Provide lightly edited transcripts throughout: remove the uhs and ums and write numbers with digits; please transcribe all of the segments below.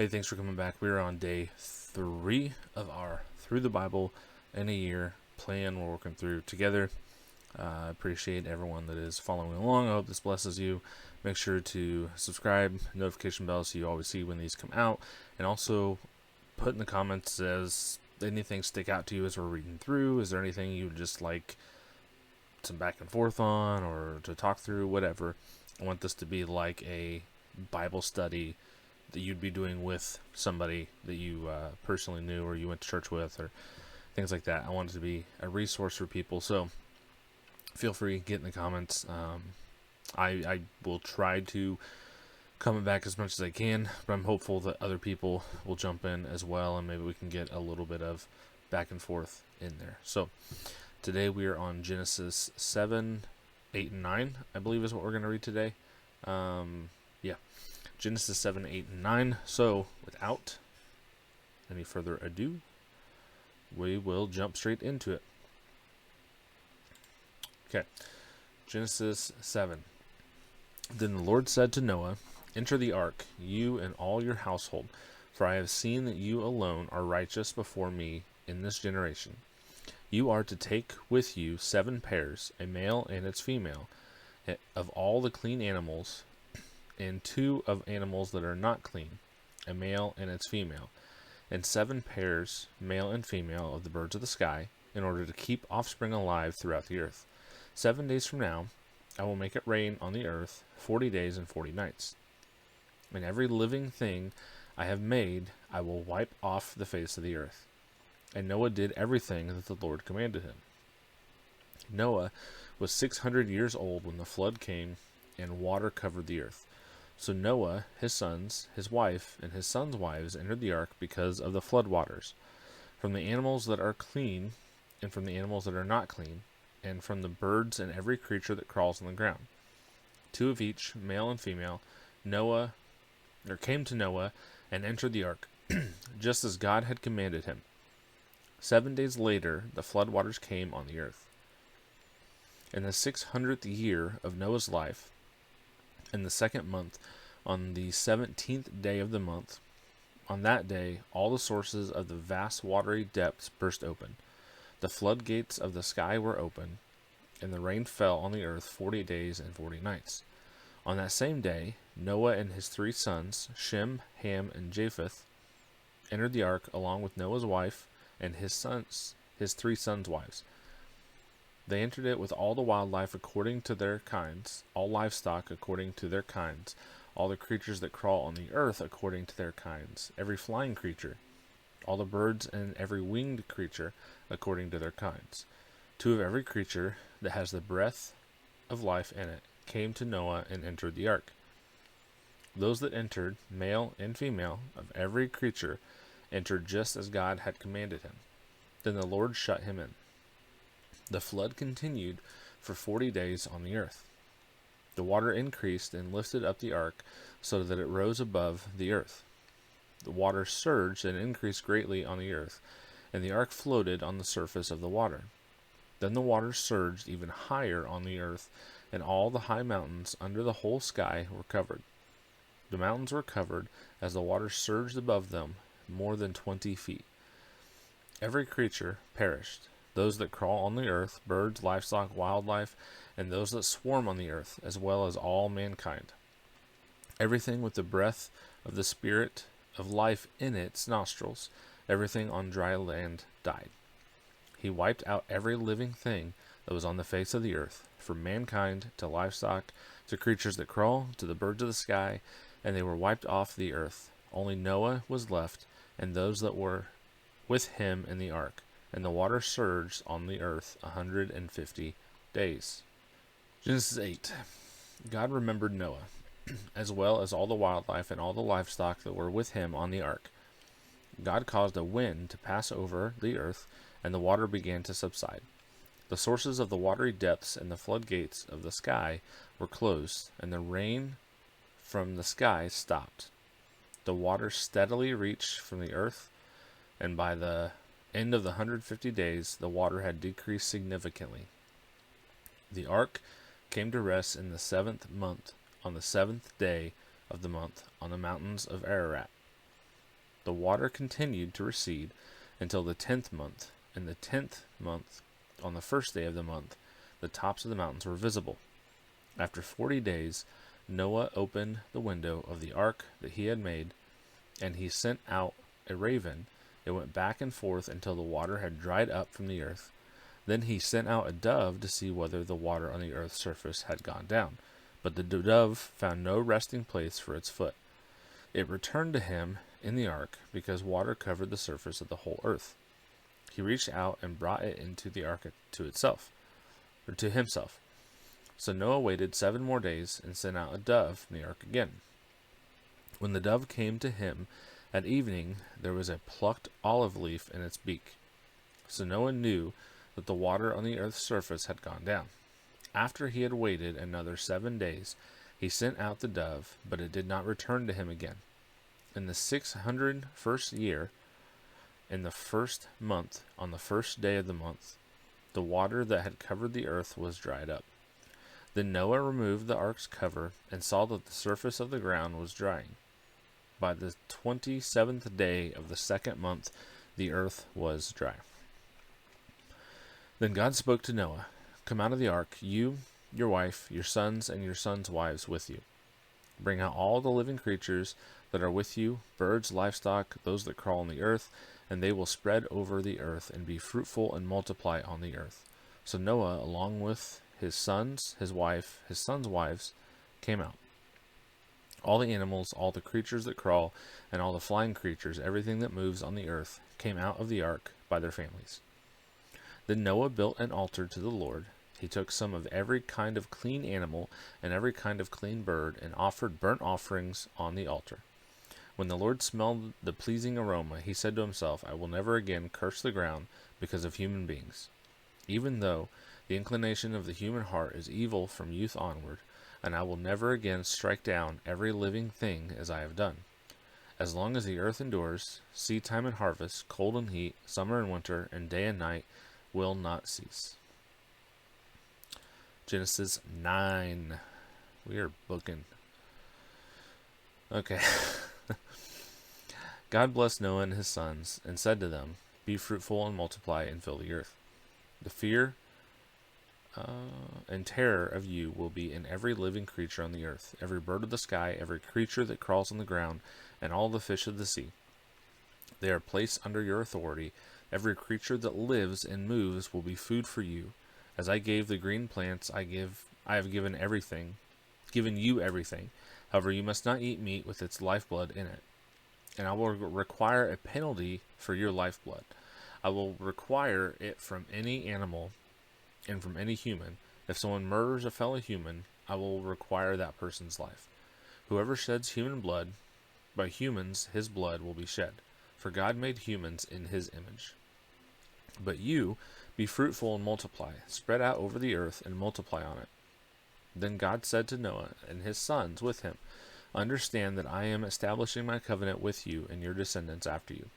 Hey, thanks for coming back. We're on day 3 of our Through the Bible in a Year plan we're working through together. I appreciate everyone that is following along. I hope this blesses you. Make sure to subscribe, notification bell, so you always see when these come out. And also put in the comments, does anything stick out to you as we're reading through? Is there anything you would just like some back and forth on or to talk through? Whatever. I want this to be like a Bible study that you'd be doing with somebody that you personally knew or you went to church with or things like that. I want it to be a resource for people, so feel free to get in the comments. I will try to comment back as much as I can, but I'm hopeful that other people will jump in as well, and maybe we can get a little bit of back and forth in there. So today we are on Genesis 7, 8, and 9, I believe is what we're going to read today. Genesis 7, 8, and 9. So, without any further ado, we will jump straight into it. Okay, Genesis 7. Then the Lord said to Noah, "Enter the ark, you and all your household, for I have seen that you alone are righteous before me in this generation. You are to take with you 7 pairs, a male and its female, of all the clean animals, and 2 of animals that are not clean, a male and its female, and 7 pairs, male and female, of the birds of the sky, in order to keep offspring alive throughout the earth. 7 days from now, I will make it rain on the earth 40 days and 40 nights. And every living thing I have made, I will wipe off the face of the earth." And Noah did everything that the Lord commanded him. Noah was 600 years old when the flood came, and water covered the earth. So Noah, his sons, his wife, and his sons' wives entered the ark because of the flood waters, from the animals that are clean, and from the animals that are not clean, and from the birds and every creature that crawls on the ground. 2 of each, male and female, came to Noah and entered the ark, just as God had commanded him. 7 days later, the flood waters came on the earth. In the 600th year of Noah's life, in the 2nd month, on the 17th day of the month, on that day, all the sources of the vast watery depths burst open. The floodgates of the sky were open, and the rain fell on the earth 40 days and 40 nights. On that same day, Noah and his 3 sons, Shem, Ham, and Japheth, entered the ark along with Noah's wife and his 3 sons' wives. They entered it with all the wildlife according to their kinds, all livestock according to their kinds, all the creatures that crawl on the earth according to their kinds, every flying creature, all the birds and every winged creature according to their kinds. 2 of every creature that has the breath of life in it came to Noah and entered the ark. Those that entered, male and female, of every creature, entered just as God had commanded him. Then the Lord shut him in. The flood continued for 40 days on the earth. The water increased and lifted up the ark so that it rose above the earth. The water surged and increased greatly on the earth, and the ark floated on the surface of the water. Then the water surged even higher on the earth, and all the high mountains under the whole sky were covered. The mountains were covered as the water surged above them more than 20 feet. Every creature perished. Those that crawl on the earth, birds, livestock, wildlife, and those that swarm on the earth, as well as all mankind. Everything with the breath of the spirit of life in its nostrils, everything on dry land died. He wiped out every living thing that was on the face of the earth, from mankind to livestock, to creatures that crawl, to the birds of the sky, and they were wiped off the earth. Only Noah was left, and those that were with him in the ark. And the water surged on the earth 150 days. Genesis 8. God remembered Noah, as well as all the wildlife and all the livestock that were with him on the ark. God caused a wind to pass over the earth, and the water began to subside. The sources of the watery depths and the floodgates of the sky were closed, and the rain from the sky stopped. The water steadily reached from the earth, and by the end of the 150 days, the water had decreased significantly. The ark came to rest in the 7th month, on the 7th day of the month, on the mountains of Ararat. The water continued to recede until the 10th month. In the 10th month, on the first day of the month, the tops of the mountains were visible. After 40 days, Noah opened the window of the ark that he had made, and he sent out a raven. It went back and forth until the water had dried up from the earth. Then he sent out a dove to see whether the water on the earth's surface had gone down. But the dove found no resting place for its foot. It returned to him in the ark, because water covered the surface of the whole earth. He reached out and brought it into the ark to himself. So Noah waited 7 more days and sent out a dove from the ark again. When the dove came to him at evening, there was a plucked olive leaf in its beak. So Noah knew that the water on the earth's surface had gone down. After he had waited another 7 days, he sent out the dove, but it did not return to him again. In the 601st year, in the first month, on the first day of the month, the water that had covered the earth was dried up. Then Noah removed the ark's cover and saw that the surface of the ground was drying. By the 27th day of the second month, the earth was dry. Then God spoke to Noah, "Come out of the ark, you, your wife, your sons, and your sons' wives with you. Bring out all the living creatures that are with you, birds, livestock, those that crawl on the earth, and they will spread over the earth and be fruitful and multiply on the earth." So Noah, along with his sons, his wife, his sons' wives, came out. All the animals, all the creatures that crawl, and all the flying creatures, everything that moves on the earth, came out of the ark by their families. Then Noah built an altar to the Lord. He took some of every kind of clean animal and every kind of clean bird and offered burnt offerings on the altar. When the Lord smelled the pleasing aroma, he said to himself, "I will never again curse the ground because of human beings. Even though the inclination of the human heart is evil from youth onward, and I will never again strike down every living thing as I have done. As long as the earth endures, seed time and harvest, cold and heat, summer and winter, and day and night will not cease." Genesis 9. We are booking. Okay. God blessed Noah and his sons and said to them, "Be fruitful and multiply and fill the earth. The fear and terror of you will be in every living creature on the earth, every bird of the sky, every creature that crawls on the ground, and all the fish of the sea. They are placed under your authority. Every creature that lives and moves will be food for you. As I gave the green plants, I have given you everything. However, you must not eat meat with its lifeblood in it. And I will require a penalty for your lifeblood. I will require it from any animal and from any human. If someone murders a fellow human, I will require that person's life. Whoever sheds human blood, by humans his blood will be shed, for God made humans in his image. But you, be fruitful and multiply, spread out over the earth and multiply on it." Then God said to Noah and his sons with him, "Understand that I am establishing my covenant with you and your descendants after you,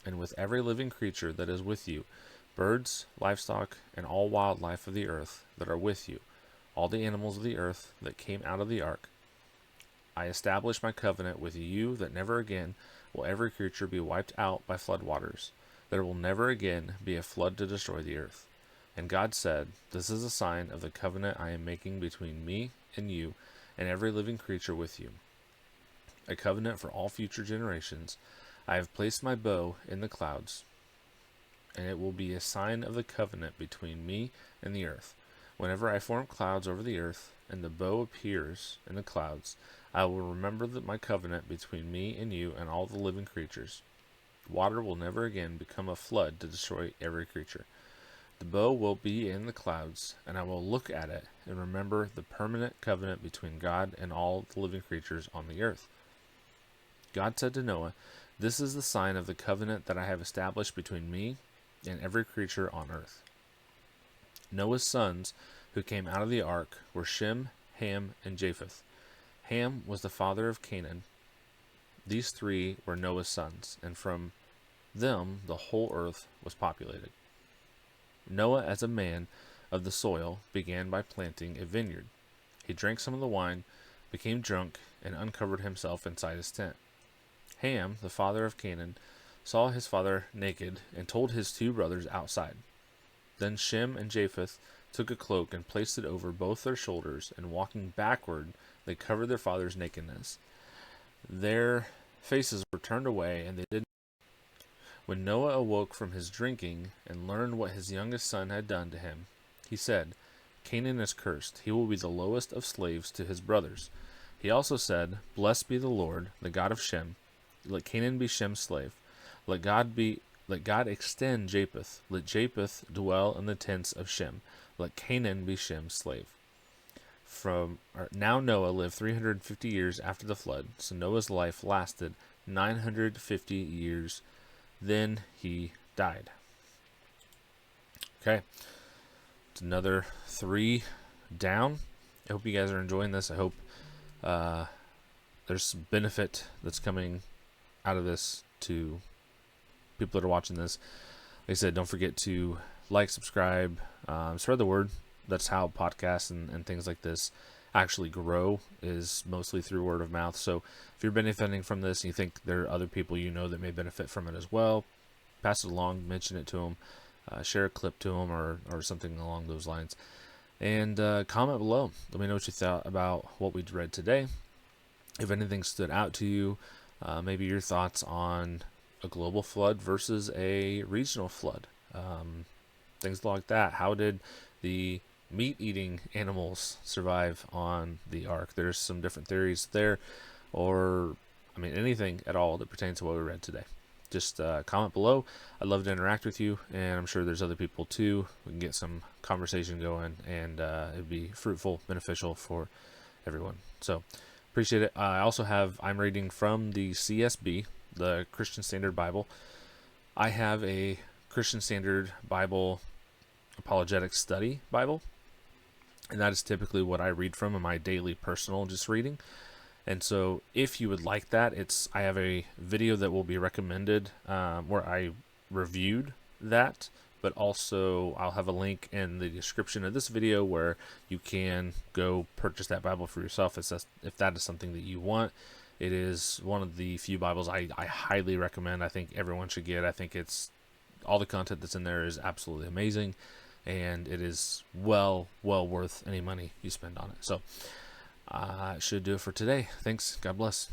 and with every living creature that is with you, birds, livestock, and all wildlife of the earth that are with you, all the animals of the earth that came out of the ark. I establish my covenant with you that never again will every creature be wiped out by flood waters. There will never again be a flood to destroy the earth." And God said, "This is a sign of the covenant I am making between me and you and every living creature with you, a covenant for all future generations. I have placed my bow in the clouds, and it will be a sign of the covenant between me and the earth. Whenever I form clouds over the earth, and the bow appears in the clouds, I will remember my covenant between me and you and all the living creatures. Water will never again become a flood to destroy every creature. The bow will be in the clouds, and I will look at it and remember the permanent covenant between God and all the living creatures on the earth." God said to Noah, "This is the sign of the covenant that I have established between me and every creature on earth." Noah's sons who came out of the ark were Shem, Ham, and Japheth. Ham was the father of Canaan. These three were Noah's sons, and from them the whole earth was populated. Noah, as a man of the soil, began by planting a vineyard. He drank some of the wine, became drunk, and uncovered himself inside his tent. Ham, the father of Canaan, saw his father naked and told his 2 brothers outside. Then Shem and Japheth took a cloak and placed it over both their shoulders, and walking backward, they covered their father's nakedness. Their faces were turned away, and they did. When Noah awoke from his drinking and learned what his youngest son had done to him, he said, Canaan is cursed. He will be the lowest of slaves to his brothers. He also said, Blessed be the Lord, the God of Shem. Let Canaan be Shem's slave. Let God extend Japheth. Let Japheth dwell in the tents of Shem. Let Canaan be Shem's slave. Now Noah lived 350 years after the flood, so Noah's life lasted 950 years. Then he died. Okay, it's another 3 down. I hope you guys are enjoying this. I hope there's some benefit that's coming out of this to people that are watching this. Like I said, don't forget to like, subscribe, spread the word. That's how podcasts and things like this actually grow, is mostly through word of mouth. So if you're benefiting from this and you think there are other people you know that may benefit from it as well, pass it along, mention it to them, share a clip to them or something along those lines. And comment below. Let me know what you thought about what we read today. If anything stood out to you, maybe your thoughts on a global flood versus a regional flood. Things like that. How did the meat-eating animals survive on the ark? There's some different theories there, or anything at all that pertains to what we read today. Just comment below. I'd love to interact with you, and I'm sure there's other people too. We can get some conversation going, and it'd be fruitful, beneficial for everyone. So appreciate it. I'm reading from the CSB, the Christian Standard Bible. I have a Christian Standard Bible apologetic study Bible, and that is typically what I read from in my daily personal just reading. And so if you would like that, I have a video that will be recommended where I reviewed that, but also I'll have a link in the description of this video where you can go purchase that Bible for yourself if that is something that you want. It is one of the few Bibles I highly recommend. I think everyone should get. I think all the content that's in there is absolutely amazing, and it is well worth any money you spend on it. So should do it for today. Thanks. God bless.